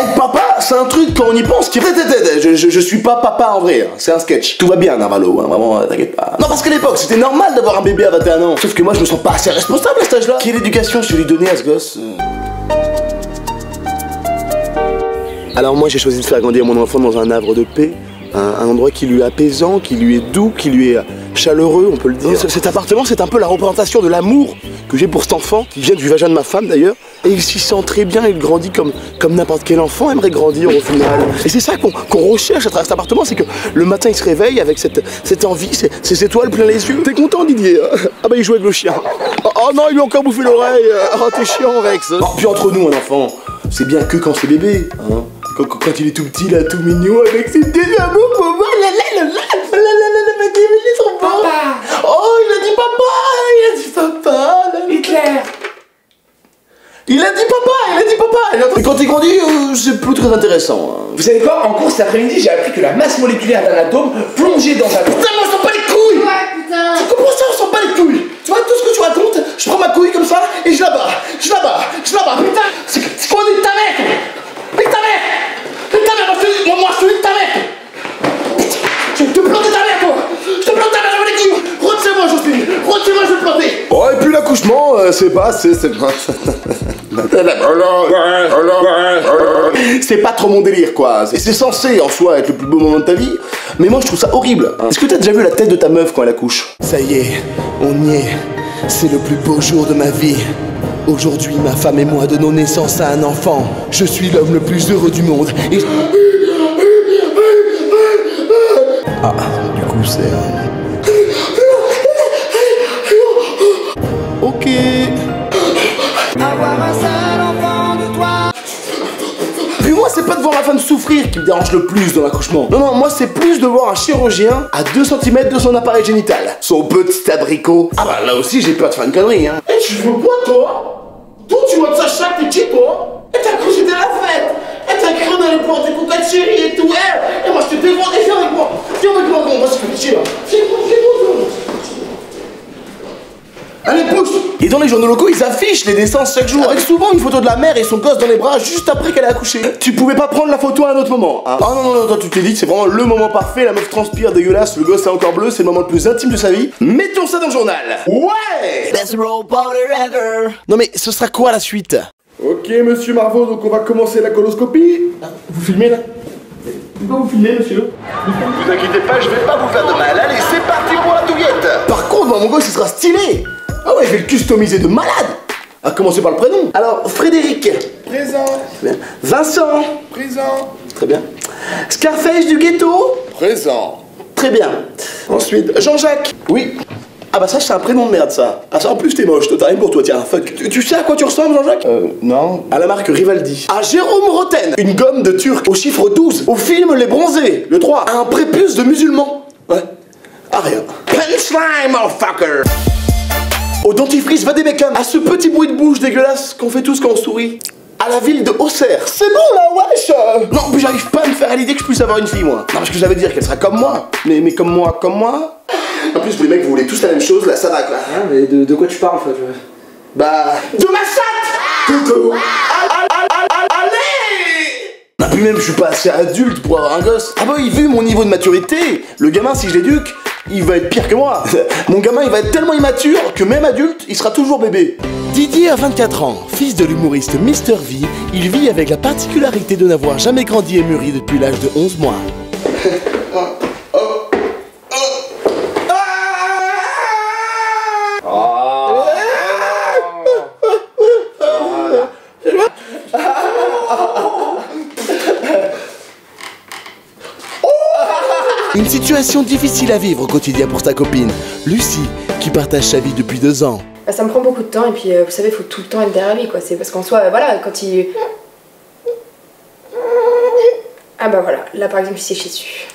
Être papa, c'est un truc quand on y pense qui... Je suis pas papa en vrai, hein. C'est un sketch. Tout va bien, Narvalo, hein. Vraiment, t'inquiète pas. Non, parce qu'à l'époque, c'était normal d'avoir un bébé à 21 ans. Sauf que moi, je me sens pas assez responsable à cet âge-là. Quelle éducation je vais lui donner à ce gosse? Alors moi, j'ai choisi de faire grandir mon enfant dans un havre de paix. Un endroit qui lui est apaisant, qui lui est doux, qui lui est chaleureux, on peut le dire. Cet appartement, c'est un peu la représentation de l'amour que j'ai pour cet enfant, qui vient du vagin de ma femme d'ailleurs. Et il s'y sent très bien, il grandit comme n'importe quel enfant aimerait grandir au final. Et c'est ça qu'on recherche à travers cet appartement, c'est que le matin il se réveille avec cette envie, ces étoiles plein les yeux. T'es content, Didier? Ah bah il joue avec le chien. Oh non, il lui a encore bouffé l'oreille. Oh t'es chiant, Rex. Oh, puis entre nous, un enfant, c'est bien que quand c'est bébé, hein. Quand il est tout petit, là, tout mignon, avec ses deux amours, maman, ils sont beaux. Oh, il a dit papa, Hitler. Il a dit papa. Et quand il grandit, c'est plus très intéressant. Hein. Vous savez quoi? En cours cet après-midi, j'ai appris que la masse moléculaire d'un atome plongeait dans un... Putain, mais on s'en bat les couilles. Ouais, putain. Tu comprends ça? On s'en bat les couilles. Tu vois, tout ce que tu racontes, je prends ma couille comme ça, et je la bats. Putain, c'est quoi, on est de ta mère? Moi, je te dis de ta mère. Je vais te planter ta mère, toi. Je te plante ta mère, j'avais les couilles. Retiens-moi, Jocelyne. Retiens-moi, je vais te planter. Oh, et puis l'accouchement, c'est pas... C'est pas trop mon délire, quoi. C'est censé, en soi, être le plus beau moment de ta vie. Mais moi, je trouve ça horrible. Est-ce que t'as déjà vu la tête de ta meuf quand elle accouche? Ça y est, on y est. C'est le plus beau jour de ma vie. Aujourd'hui, ma femme et moi donnons naissance à un enfant. Je suis l'homme le plus heureux du monde. Et... Ah, du coup, c'est... Ok. Avoir un seul enfant de toi. Puis moi, c'est pas de voir ma femme souffrir qui me dérange le plus dans l'accouchement. Non, moi, c'est plus de voir un chirurgien à 2 cm de son appareil génital. Son petit abricot. Ah bah là aussi, j'ai peur de faire une connerie, hein. Et tu veux quoi, toi? Toi, tu montes ça chaque petit, toi? Et t'as couché de la fête. Et t'as cru dans les portes des coca de chérie et tout. Et moi, je te défends et viens avec moi. Viens avec moi, on va se faire chier, là. Viens. Allez, pousse! Et dans les journaux locaux, ils affichent les naissances chaque jour, avec souvent une photo de la mère et son gosse dans les bras juste après qu'elle a accouché. Tu pouvais pas prendre la photo à un autre moment, hein? Ah non, toi tu t'es dit que c'est vraiment le moment parfait, la meuf transpire dégueulasse, le gosse est encore bleu, c'est le moment le plus intime de sa vie. Mettons ça dans le journal! Ouais! Best role powder ever. Non mais ce sera quoi la suite? Ok, monsieur Marveau, donc on va commencer la coloscopie. Vous filmez là? Pourquoi vous filmez, monsieur? Vous inquiétez pas, je vais pas vous faire de mal. Allez, c'est parti pour la touillette! Par contre, mon gosse, il sera stylé! Ah ouais, je vais le customiser de malade! À commencer par le prénom. Alors, Frédéric. Présent. Très bien. Vincent. Présent. Très bien. Scarface du ghetto. Présent. Très bien. Ensuite, Jean-Jacques. Oui. Ah bah ça, c'est un prénom de merde, ça. Ah ça, en plus, t'es moche, t'as rien pour toi, tiens, fuck. Tu sais à quoi tu ressembles, Jean-Jacques? Non. À la marque Rivaldi. À Jérôme Roten. Une gomme de turc. Au chiffre 12. Au film Les Bronzés. Le 3. À un prépuce de musulman. Ouais. Ah rien. Punchline, motherfucker. Au dentifrice Vademecum. À ce petit bruit de bouche dégueulasse qu'on fait tous quand on sourit. À la ville de Auxerre. C'est bon là, wesh. Non, puis j'arrive pas à me faire à l'idée que je puisse avoir une fille, moi. Non, parce que ça veut dire qu'elle sera comme moi. Mais comme moi. En plus, vous les mecs, vous voulez tous la même chose, là, ça va quoi. Ah, mais de quoi tu parles, en fait? Bah... De ma chatte. Coucou. Allez. Ah, puis même, je suis pas assez adulte pour avoir un gosse. Ah bah oui, vu mon niveau de maturité, le gamin, si je l'éduque, il va être pire que moi. Mon gamin, il va être tellement immature que même adulte, il sera toujours bébé. Didier a 24 ans, fils de l'humoriste Mr V, il vit avec la particularité de n'avoir jamais grandi et mûri depuis l'âge de 11 mois. Une situation difficile à vivre au quotidien pour sa copine, Lucie, qui partage sa vie depuis 2 ans. Ça me prend beaucoup de temps et puis vous savez, il faut tout le temps être derrière lui quoi. C'est parce qu'en soi, voilà, quand il... Ah bah voilà, là par exemple il s'est chié dessus.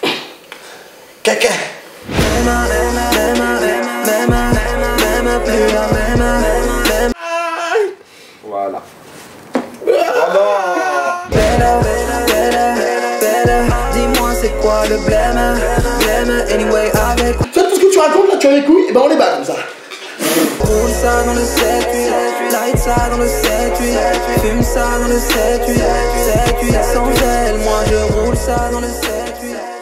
Caca. Voilà. Dis-moi c'est quoi le blême anyway avec. Tu vois tout ce que tu racontes là, tu as les couilles, et ben on les bat comme ça. Roule ça dans le 7-8, light ça dans le 7-8, fume ça dans le 7-8, 7-8, ça dans le 7-8.